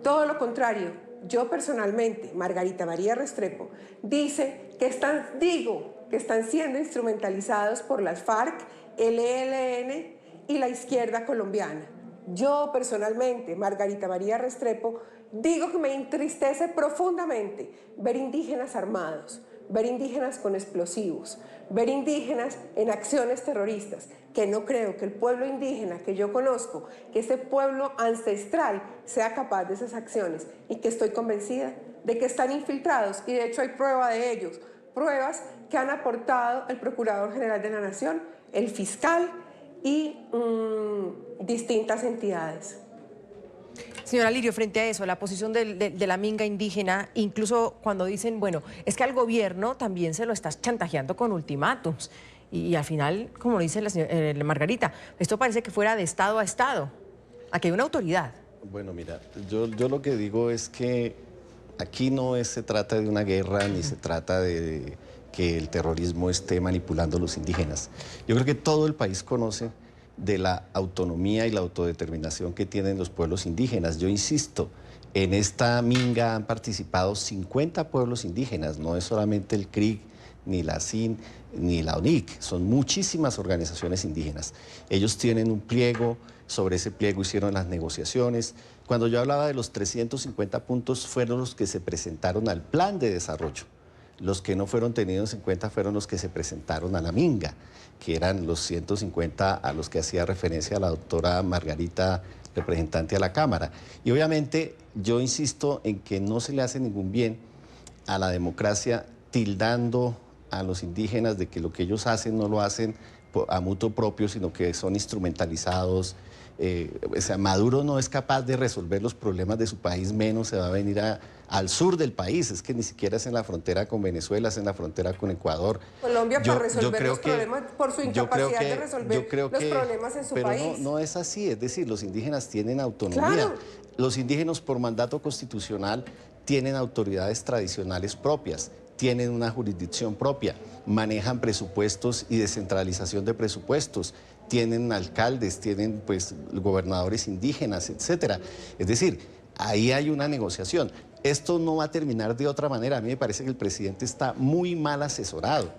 Todo lo contrario, yo personalmente, Margarita María Restrepo, dice que están siendo instrumentalizados por las FARC, el ELN y la izquierda colombiana. Yo personalmente, Margarita María Restrepo, digo que me entristece profundamente ver indígenas armados, ver indígenas con explosivos, ver indígenas en acciones terroristas, que no creo que el pueblo indígena que yo conozco, que ese pueblo ancestral sea capaz de esas acciones y que estoy convencida de que están infiltrados y de hecho hay prueba de ellos, pruebas que han aportado el Procurador General de la Nación, el fiscal y distintas entidades. Señora Lirio, frente a eso, la posición de la Minga indígena, incluso cuando dicen, bueno, es que al gobierno también se lo estás chantajeando con ultimátums. Y al final, como lo dice la Margarita, esto parece que fuera de Estado a Estado. Aquí hay una autoridad. Bueno, mira, yo lo que digo es que aquí no se trata de una guerra, ni se trata de que el terrorismo esté manipulando a los indígenas. Yo creo que todo el país conoce de la autonomía y la autodeterminación que tienen los pueblos indígenas. Yo insisto, en esta Minga han participado 50 pueblos indígenas, no es solamente el CRIC, ni la CIN, ni la ONIC, son muchísimas organizaciones indígenas. Ellos tienen un pliego, sobre ese pliego hicieron las negociaciones. Cuando yo hablaba de los 350 puntos, fueron los que se presentaron al plan de desarrollo. Los que no fueron tenidos en cuenta fueron los que se presentaron a la minga, que eran los 150 a los que hacía referencia la doctora Margarita, representante a la Cámara. Y obviamente yo insisto en que no se le hace ningún bien a la democracia tildando a los indígenas de que lo que ellos hacen no lo hacen a mutuo propio, sino que son instrumentalizados. O sea, Maduro no es capaz de resolver los problemas de su país, menos se va a venir al sur del país. Es que ni siquiera es en la frontera con Venezuela, es en la frontera con Ecuador. Colombia para resolver los problemas por su incapacidad de resolver los problemas en su país. Pero no es así, es decir, los indígenas tienen autonomía. Claro. Los indígenas por mandato constitucional tienen autoridades tradicionales propias, tienen una jurisdicción propia, manejan presupuestos y descentralización de presupuestos, tienen alcaldes, tienen pues gobernadores indígenas, etcétera. Es decir, ahí hay una negociación. Esto no va a terminar de otra manera. A mí me parece que el presidente está muy mal asesorado.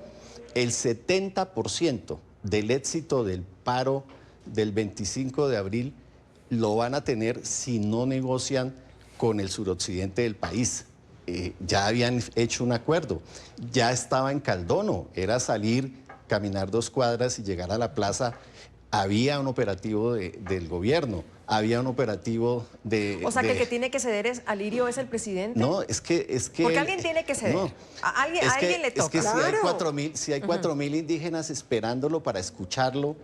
El 70% del éxito del paro del 25 de abril lo van a tener si no negocian con el suroccidente del país. Ya habían hecho un acuerdo, ya estaba en Caldono, era salir, caminar 2 cuadras y llegar a la plaza. Había un operativo del gobierno, había un operativo de... O sea, que el que tiene que ceder es Alirio, es el presidente. No, es que porque alguien tiene que ceder. No, a alguien le toca. Es que claro. si hay 4.000 indígenas esperándolo para escucharlo,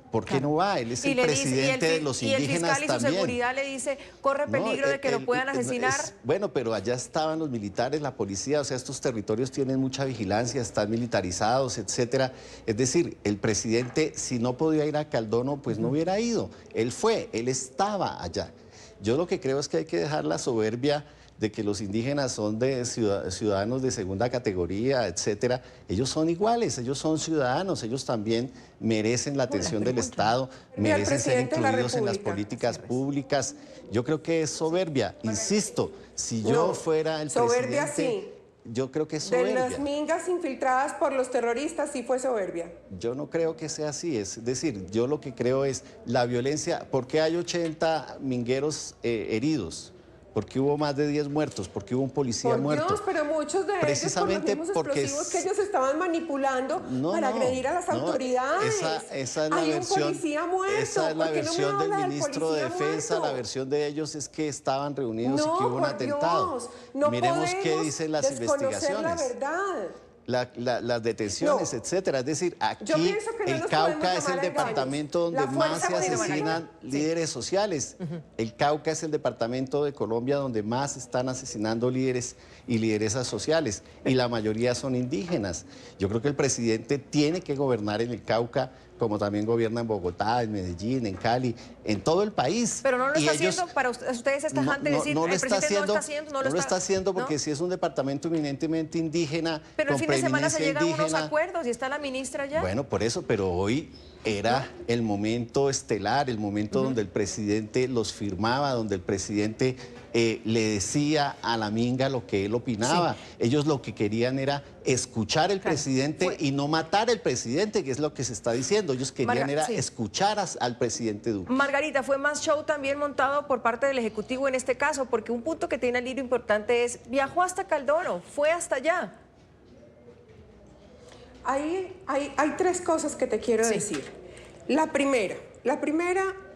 ¿por qué no va? Él es el presidente de los indígenas también. Y el fiscal y su seguridad le dice, corre peligro de que lo puedan asesinar. Bueno, pero allá estaban los militares, la policía, o sea, estos territorios tienen mucha vigilancia, están militarizados, etcétera. Es decir, el presidente, si no podía ir a Caldono, pues no hubiera ido. Él fue, él estaba allá. Yo lo que creo es que hay que dejar la soberbia de que los indígenas son de ciudadanos de segunda categoría, etcétera. Ellos son iguales, ellos son ciudadanos, ellos también merecen la atención del Estado, merecen ser incluidos en las políticas públicas. Yo creo que es soberbia. Insisto, si yo fuera el soberbia, presidente... Sí. Yo creo que es soberbia. De las mingas infiltradas por los terroristas sí fue soberbia. Yo no creo que sea así, es decir, yo lo que creo es la violencia. ¿Por qué hay 80 mingueros heridos? Porque hubo más de 10 muertos, porque hubo un policía muerto. Dios, pero muchos de precisamente ellos por los mismos explosivos que ellos estaban manipulando para agredir a las autoridades. Esa es la hay versión, un policía muerto. Esa es la versión del del ministro de Defensa, muerto? la versión de ellos es que estaban reunidos y que hubo un atentado. Dios, no miremos qué dicen las investigaciones. La verdad. Las detenciones, etcétera. Es decir, aquí el Cauca es el departamento donde más se asesinan líderes sociales. El Cauca es el departamento de Colombia donde más están asesinando líderes y lideresas sociales, y la mayoría son indígenas. Yo creo que el presidente tiene que gobernar en el Cauca, como también gobierna en Bogotá, en Medellín, en Cali, en todo el país. Pero no lo está haciendo, para ustedes es tajante decir, el presidente no lo está haciendo porque si es un departamento eminentemente indígena, pero el fin de semana se llegan indígena, unos acuerdos y está la ministra ya. Bueno, por eso, pero hoy era el momento estelar, el momento donde el presidente los firmaba, donde el presidente le decía a la minga lo que él opinaba. Sí. Ellos lo que querían era escuchar al presidente y no matar al presidente, que es lo que se está diciendo. Ellos querían escuchar al presidente Duque. Margarita, fue más show también montado por parte del Ejecutivo en este caso, porque un punto que tiene Alirio importante es, viajó hasta Caldono, fue hasta allá. Hay 3 cosas que te quiero decir. La primera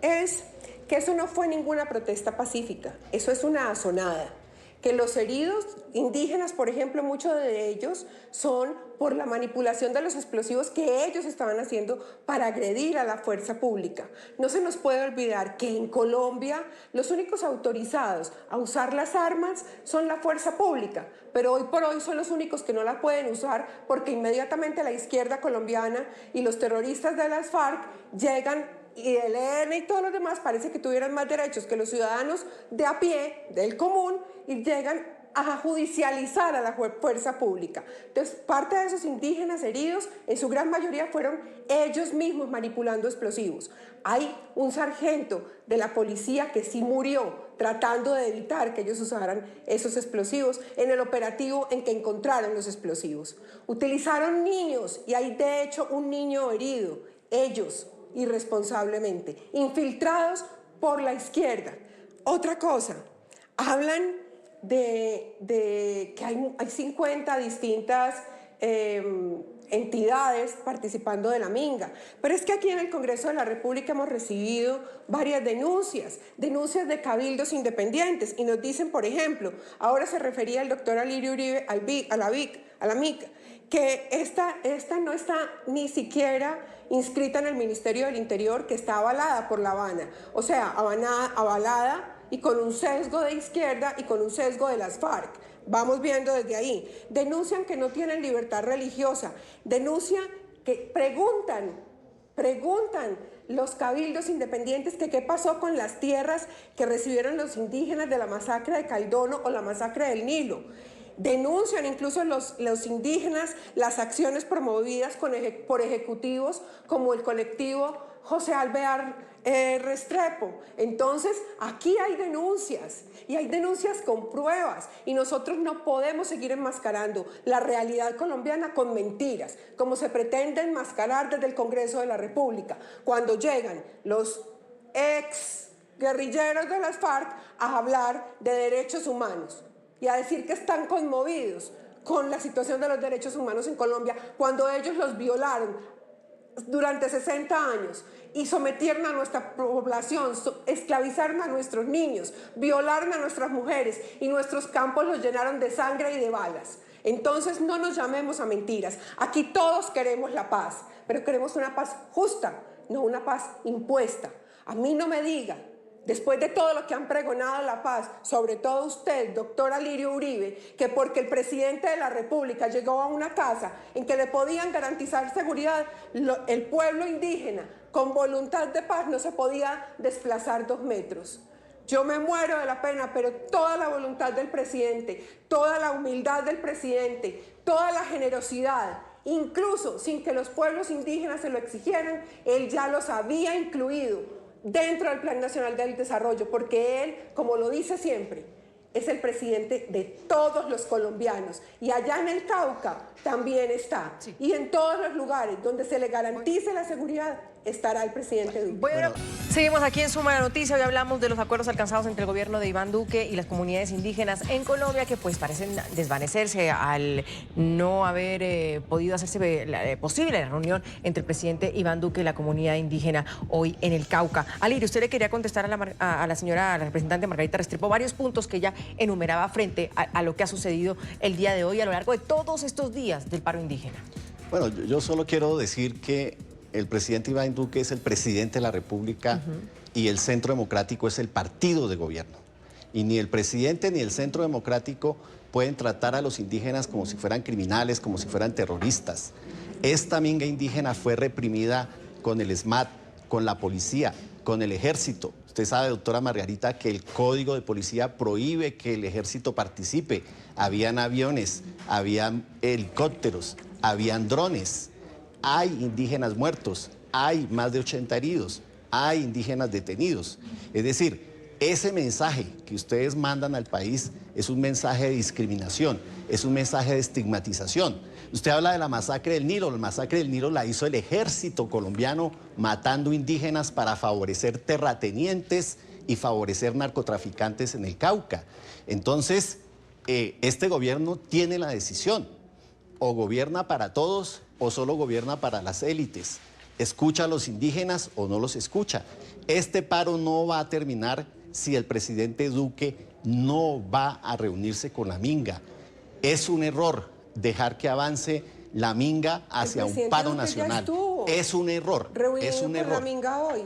es que eso no fue ninguna protesta pacífica, eso es una azonada. Que los heridos indígenas, por ejemplo, muchos de ellos son por la manipulación de los explosivos que ellos estaban haciendo para agredir a la fuerza pública. No se nos puede olvidar que en Colombia los únicos autorizados a usar las armas son la fuerza pública, pero hoy por hoy son los únicos que no la pueden usar porque inmediatamente la izquierda colombiana y los terroristas de las FARC llegan y el ELN y todos los demás parece que tuvieran más derechos que los ciudadanos de a pie, del común, y llegan a judicializar a la fuerza pública. Entonces, parte de esos indígenas heridos, en su gran mayoría fueron ellos mismos manipulando explosivos. Hay un sargento de la policía que sí murió tratando de evitar que ellos usaran esos explosivos en el operativo en que encontraron los explosivos. Utilizaron niños y hay de hecho un niño herido, ellos irresponsablemente, infiltrados por la izquierda. Otra cosa, hablan que hay 50 distintas entidades participando de la minga. Pero es que aquí en el Congreso de la República hemos recibido varias denuncias de cabildos independientes, y nos dicen, por ejemplo, ahora se refería el doctor Alirio Uribe a la MIC, que esta no está ni siquiera inscrita en el Ministerio del Interior, que está avalada por La Habana, o sea, avalada y con un sesgo de izquierda y con un sesgo de las FARC. Vamos viendo desde ahí. Denuncian que no tienen libertad religiosa, denuncian que preguntan los cabildos independientes que qué pasó con las tierras que recibieron los indígenas de la masacre de Caidono o la masacre del Nilo. Denuncian incluso los indígenas las acciones promovidas por ejecutivos como el colectivo José Alvear Restrepo. Entonces, aquí hay denuncias, y hay denuncias con pruebas, y nosotros no podemos seguir enmascarando la realidad colombiana con mentiras, como se pretende enmascarar desde el Congreso de la República, cuando llegan los ex guerrilleros de las FARC a hablar de derechos humanos y a decir que están conmovidos con la situación de los derechos humanos en Colombia, cuando ellos los violaron durante 60 años y sometieron a nuestra población, esclavizaron a nuestros niños, violaron a nuestras mujeres y nuestros campos los llenaron de sangre y de balas. Entonces no nos llamemos a mentiras. Aquí todos queremos la paz, pero queremos una paz justa, no una paz impuesta. A mí no me diga, después de todo lo que han pregonado la paz, sobre todo usted, doctor Alirio Uribe, que porque el presidente de la República llegó a una casa en que le podían garantizar seguridad, el pueblo indígena con voluntad de paz no se podía desplazar 2 metros. Yo me muero de la pena, pero toda la voluntad del presidente, toda la humildad del presidente, toda la generosidad, incluso sin que los pueblos indígenas se lo exigieran, él ya los había incluido dentro del Plan Nacional del Desarrollo, porque él, como lo dice siempre, es el presidente de todos los colombianos, y allá en el Cauca también está, sí. Y en todos los lugares donde se le garantice la seguridad estará el presidente Duque. Bueno, seguimos aquí en Suma la Noticia. Hoy hablamos de los acuerdos alcanzados entre el gobierno de Iván Duque y las comunidades indígenas en Colombia, que pues parecen desvanecerse al no haber podido hacerse posible la reunión entre el presidente Iván Duque y la comunidad indígena hoy en el Cauca. Alirio, usted le quería contestar a la representante Margarita Restrepo varios puntos que ella enumeraba frente a lo que ha sucedido el día de hoy a lo largo de todos estos días del paro indígena. Bueno, yo solo quiero decir que el presidente Iván Duque es el presidente de la República y el Centro Democrático es el partido de gobierno. Y ni el presidente ni el Centro Democrático pueden tratar a los indígenas como si fueran criminales, como si fueran terroristas. Esta minga indígena fue reprimida con el SMAT, con la policía, con el ejército. Usted sabe, doctora Margarita, que el Código de Policía prohíbe que el ejército participe. Habían aviones, habían helicópteros, habían drones. Hay indígenas muertos, hay más de 80 heridos, hay indígenas detenidos. Es decir, ese mensaje que ustedes mandan al país es un mensaje de discriminación, es un mensaje de estigmatización. Usted habla de la masacre del Nilo. La masacre del Nilo la hizo el ejército colombiano matando indígenas para favorecer terratenientes y favorecer narcotraficantes en el Cauca. Entonces, este gobierno tiene la decisión. O gobierna para todos o solo gobierna para las élites. ¿Escucha a los indígenas o no los escucha? Este paro no va a terminar si el presidente Duque no va a reunirse con la minga. Es un error dejar que avance la minga hacia un paro nacional. Es un error. Es un error. La minga hoy.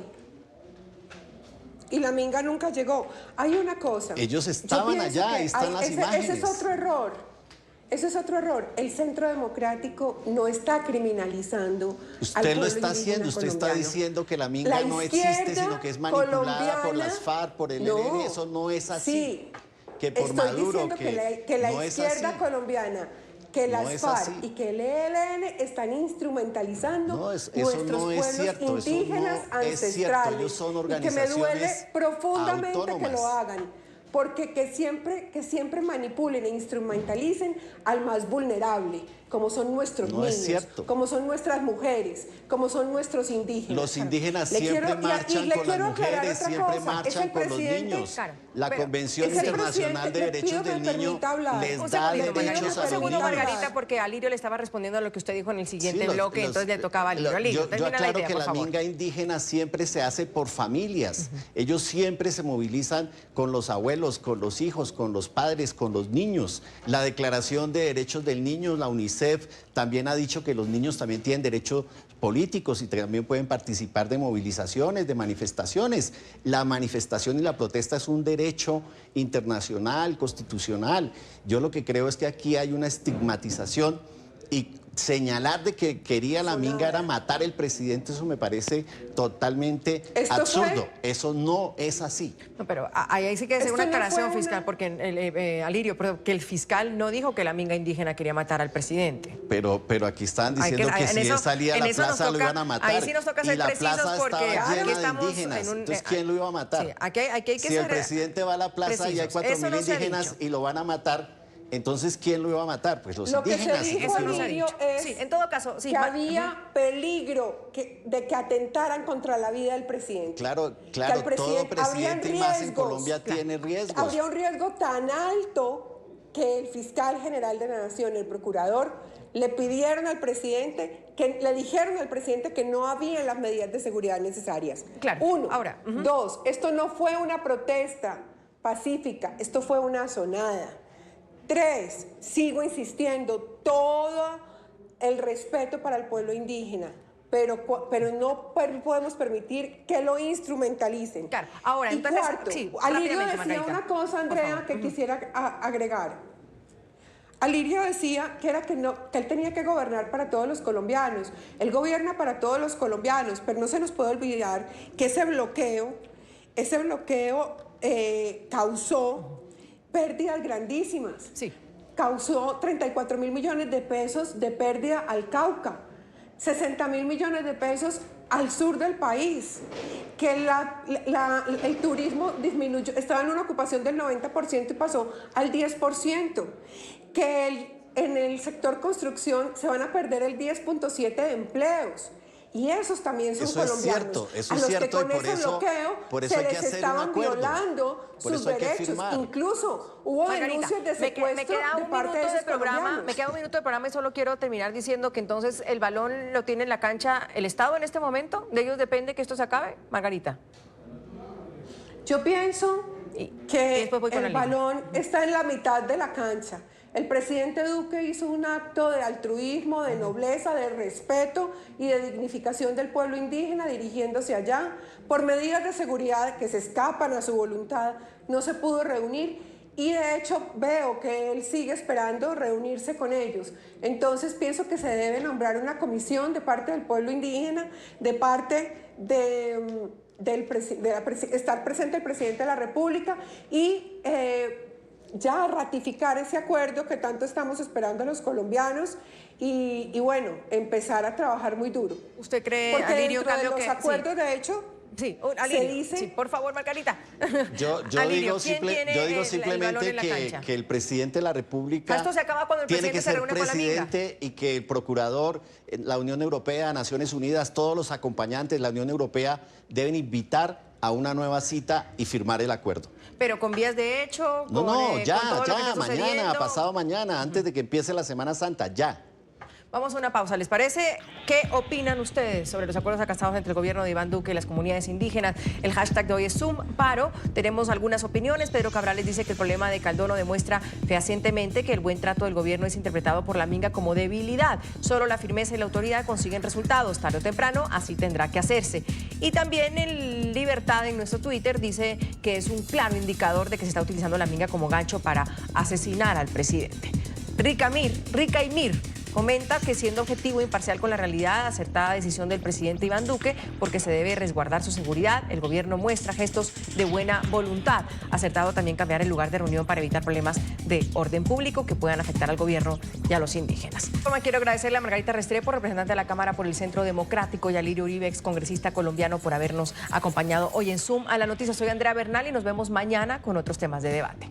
Y la minga nunca llegó. Hay una cosa. Ellos estaban allá, ahí están las imágenes. Ese es otro error. Ese es otro error. El Centro Democrático no está criminalizando. Usted lo está haciendo. Usted está diciendo que la minga no existe, sino que es manipulada por las FARC, por el ELN. Eso no es así. Sí. Que por Maduro, diciendo que la izquierda colombiana, que las FARC y que el ELN están instrumentalizando nuestros pueblos indígenas ancestrales. Ellos son y que organizaciones me duele profundamente autónomas. que lo hagan. porque que siempre manipulen e instrumentalicen al más vulnerable, como son nuestros No es niños, cierto. como son nuestras mujeres, como son nuestros indígenas. Los indígenas Le siempre quiero- y marchan le con las quiero aclarar mujeres, otra siempre cosa, es marchan el con los presidente- niños. Claro, La pero Convención es el Internacional de presidente, le Derechos pido del que me Niño permita hablar. les Un da segundito, derechos a un los segundo, niños. Margarita, porque Alirio le estaba respondiendo a lo que usted dijo en el siguiente Sí, bloque, entonces le tocaba a Alirio. Alirio, yo termina la aclaro idea, que por la favor. minga indígena siempre se hace por familias. Ellos siempre se movilizan con los abuelos, con los hijos, con los padres, con los niños. La Declaración de Derechos del Niño, la UNICEF, también ha dicho que los niños también tienen derechos políticos y también pueden participar de movilizaciones, de manifestaciones. La manifestación y la protesta es un derecho internacional, constitucional. Yo lo que creo es que aquí hay una estigmatización y señalar de que quería la minga era matar al presidente, eso me parece totalmente ¿Esto absurdo. fue? Eso no es así. No, pero ahí sí que hacer Esto una no aclaración fue fiscal, una- porque Alirio, pero que el fiscal no dijo que la minga indígena quería matar al presidente. Pero aquí estaban Hay diciendo que en si eso- él salía a en la eso nos plaza lo toca- iban a matar. ahí sí nos toca y ser la precisos plaza porque estaba aquí llena estamos de indígenas. en un- Entonces, ¿quién lo iba a matar? Sí, aquí hay que si el ser presidente va a la plaza y hay precisos. 4.000 Eso no se ha indígenas dicho. y lo van a matar, entonces ¿quién lo iba a matar? Pues los Lo que se indígenas. dijo, Eso no se ha Alirio, dicho. es Sí, en todo caso, sí, que había peligro de que atentaran contra la vida del presidente. Claro, Que claro, al todo habrían presidente y más en riesgos. Colombia tiene riesgos. Habría un riesgo tan alto que el fiscal general de la Nación, el procurador, le pidieron al presidente, que le dijeron al presidente que no había las medidas de seguridad necesarias. Claro, Uno. ahora, Dos, esto no fue una protesta pacífica, esto fue una azonada. Tres, sigo insistiendo, todo el respeto para el pueblo indígena, pero no podemos permitir que lo instrumentalicen. Claro, ahora, y entonces, cuarto, sí, Alirio rápidamente, decía Margarita, una cosa, por Andrea, favor. que quisiera agregar. Alirio decía que él tenía que gobernar para todos los colombianos. Él gobierna para todos los colombianos, pero no se nos puede olvidar que ese bloqueo causó pérdidas grandísimas. Sí. Causó 34.000 millones de pesos de pérdida al Cauca, 60.000 millones de pesos al sur del país, que el turismo disminuyó, estaba en una ocupación del 90% y pasó al 10%, que en el sector construcción se van a perder el 10.7% de empleos. Y esos también son Eso es colombianos. cierto, eso a es los cierto, que con y por ese eso bloqueo hay se que les hacer un estaban acuerdo. violando Por sus eso hay que derechos. firmar. Incluso hubo Margarita, denuncias de me secuestro queda de un parte de minuto esos de programa, colombianos. me queda un minuto de programa y solo quiero terminar diciendo que entonces el balón lo tiene en la cancha el Estado en este momento. ¿De ellos depende que esto se acabe? Margarita. Yo pienso y que después voy con el Alirio. balón está en la mitad de la cancha. El presidente Duque hizo un acto de altruismo, de nobleza, de respeto y de dignificación del pueblo indígena dirigiéndose allá. Por medidas de seguridad que se escapan a su voluntad, no se pudo reunir y de hecho veo que él sigue esperando reunirse con ellos. Entonces pienso que se debe nombrar una comisión de parte del pueblo indígena, de parte de estar presente el presidente de la República y ya ratificar ese acuerdo que tanto estamos esperando los colombianos y bueno, empezar a trabajar muy duro. ¿Usted cree, Porque Alirio, dentro de cambio los que acuerdos, sí. de hecho, Sí, se Alirio, dice... sí, por favor, Margarita. Yo Alirio, digo, ¿quién tiene el balón simplemente en la cancha? que el presidente de la República Esto se acaba cuando el tiene que presidente se ser reúne con la amiga. presidente y que el procurador, la Unión Europea, Naciones Unidas, todos los acompañantes de la Unión Europea deben invitar a una nueva cita y firmar el acuerdo. Pero con vías de hecho, No, con, no, con todo ya, lo que está mañana, sucediendo. pasado mañana, antes de que empiece la Semana Santa, ya. Vamos a una pausa, ¿les parece? ¿Qué opinan ustedes sobre los acuerdos alcanzados entre el gobierno de Iván Duque y las comunidades indígenas? El hashtag de hoy es #ZoomParo. Tenemos algunas opiniones. Pedro Cabrales dice que el problema de Caldono demuestra fehacientemente que el buen trato del gobierno es interpretado por la minga como debilidad. Solo la firmeza y la autoridad consiguen resultados. Tarde o temprano, así tendrá que hacerse. Y también el Libertad en nuestro Twitter dice que es un claro indicador de que se está utilizando la minga como gancho para asesinar al presidente. Rica y Mir, Comenta que siendo objetivo e imparcial con la realidad, acertada decisión del presidente Iván Duque, porque se debe resguardar su seguridad, el gobierno muestra gestos de buena voluntad. Acertado también cambiar el lugar de reunión para evitar problemas de orden público que puedan afectar al gobierno y a los indígenas. Quiero agradecerle a Margarita Restrepo, representante de la Cámara por el Centro Democrático, y a Lirio Uribe, ex congresista colombiano, por habernos acompañado hoy en Zoom a la noticia. Soy Andrea Bernal y nos vemos mañana con otros temas de debate.